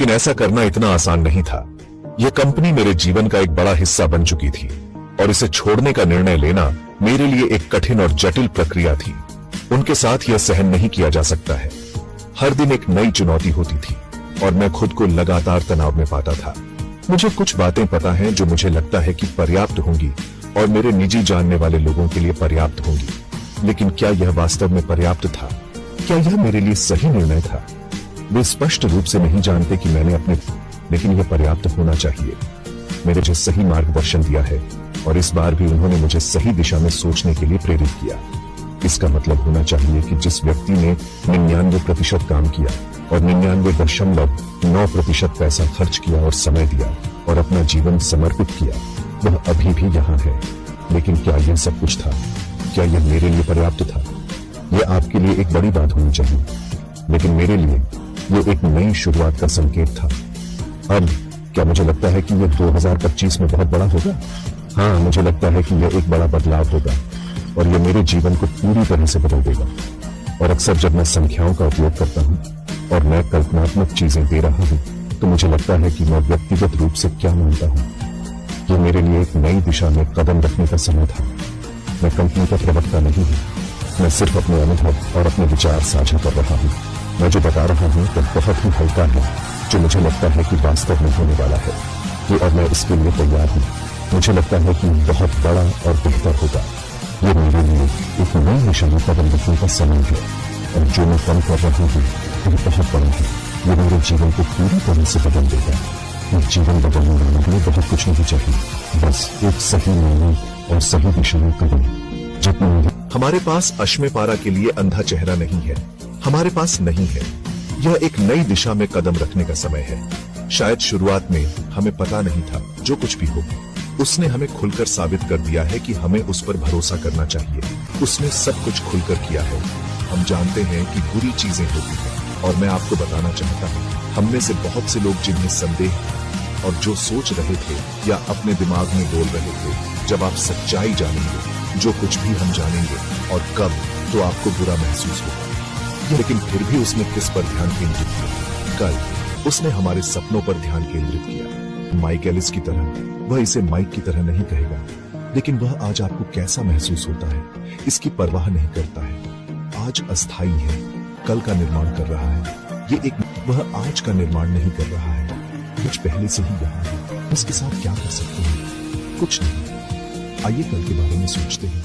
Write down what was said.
लेकिन ऐसा करना इतना आसान नहीं था। यह कंपनी मेरे जीवन का एक बड़ा हिस्सा बन चुकी थी और इसे छोड़ने का निर्णय लेना मेरे लिए एक कठिन और जटिल प्रक्रिया थी। उनके साथ यह सहन नहीं किया जा सकता है। हर दिन एक नई चुनौती होती थी और मैं खुद को लगातार तनाव में पाता था। मुझे कुछ बातें पता हैं जो मुझे लगता है कि पर्याप्त होंगी और मेरे निजी जानने वाले लोगों के लिए पर्याप्त होंगी, लेकिन क्या यह वास्तव में पर्याप्त था? क्या यह मेरे लिए सही निर्णय था? वे स्पष्ट रूप से नहीं जानते कि मैंने लेकिन यह पर्याप्त होना चाहिए। मेरे मुझे सही मार्गदर्शन दिया है और इस बार भी उन्होंने मुझे सही दिशा में सोचने के लिए प्रेरित किया। इसका मतलब होना चाहिए कि जिस व्यक्ति ने 99% काम किया और 99.9% पैसा खर्च किया और समय दिया और अपना जीवन समर्पित किया, वह अभी भी यहाँ है। लेकिन क्या यह सब कुछ था? क्या यह मेरे लिए पर्याप्त था? यह आपके लिए एक बड़ी बात होनी चाहिए, लेकिन मेरे लिए यह एक नई शुरुआत का संकेत था। अब क्या मुझे लगता है कि यह 2025 में बहुत बड़ा होगा? हाँ, मुझे लगता है कि यह एक बड़ा बदलाव होगा और यह मेरे जीवन को पूरी तरह से बदल देगा। और अक्सर जब मैं संख्याओं का उपयोग करता हूँ और मैं कल्पनात्मक चीजें दे रहा हूँ, तो मुझे लगता है कि मैं व्यक्तिगत रूप से क्या मानता हूँ। यह मेरे लिए एक नई दिशा में कदम रखने का समय था। मैं कंपनी का प्रवक्ता नहीं हूँ, मैं सिर्फ अपने अनुभव और अपने विचार साझा कर रहा हूँ। मैं जो बता रहा हूँ वह बहुत ही हल्का है, जो मुझे लगता है कि वास्तव में होने वाला है, और मैं इसके लिए तैयार हूँ। मुझे लगता है कि बहुत बड़ा और बेहतर होगा। ये मेरे लिए एक नई दिशा में कदम रखने का समय है और जो मैं कम कर रहा हूँ वह बहुत बड़ा है। ये मेरे जीवन को पूरी तरह से बदल देगा। ये जीवन बदलने वाले लिए बहुत कुछ नहीं चाहिए, बस एक सही निर्णय और सही दिशा में कदम। जितना हमारे पास अश्मेपारा के लिए अंधा चेहरा नहीं है, हमारे पास नहीं है। यह एक नई दिशा में कदम रखने का समय है। शायद शुरुआत में हमें पता नहीं था। जो कुछ भी हो, उसने हमें खुलकर साबित कर दिया है कि हमें उस पर भरोसा करना चाहिए। उसने सब कुछ खुलकर किया है। हम जानते हैं कि बुरी चीजें होती हैं और मैं आपको बताना चाहता हूँ, हम में से बहुत से लोग जिन्हें संदेह और जो सोच रहे थे या अपने दिमाग में बोल रहे थे, जब आप सच्चाई जानेंगे, जो कुछ भी हम जानेंगे और कब, तो आपको बुरा महसूस होगा। लेकिन फिर भी उसने किस पर ध्यान केंद्रित किया? कल उसने हमारे सपनों पर ध्यान केंद्रित किया। माइक एलिस की तरह। वह इसे माइक की तरह नहीं कहेगा, लेकिन वह आज आपको कैसा महसूस होता है इसकी परवाह नहीं करता है। आज अस्थाई है, कल का निर्माण कर रहा है। वह आज का निर्माण नहीं कर रहा है, कुछ पहले से ही यहाँ है। इसके साथ क्या कर सकते हैं? कुछ नहीं। आइए कल के बारे में सोचते हैं।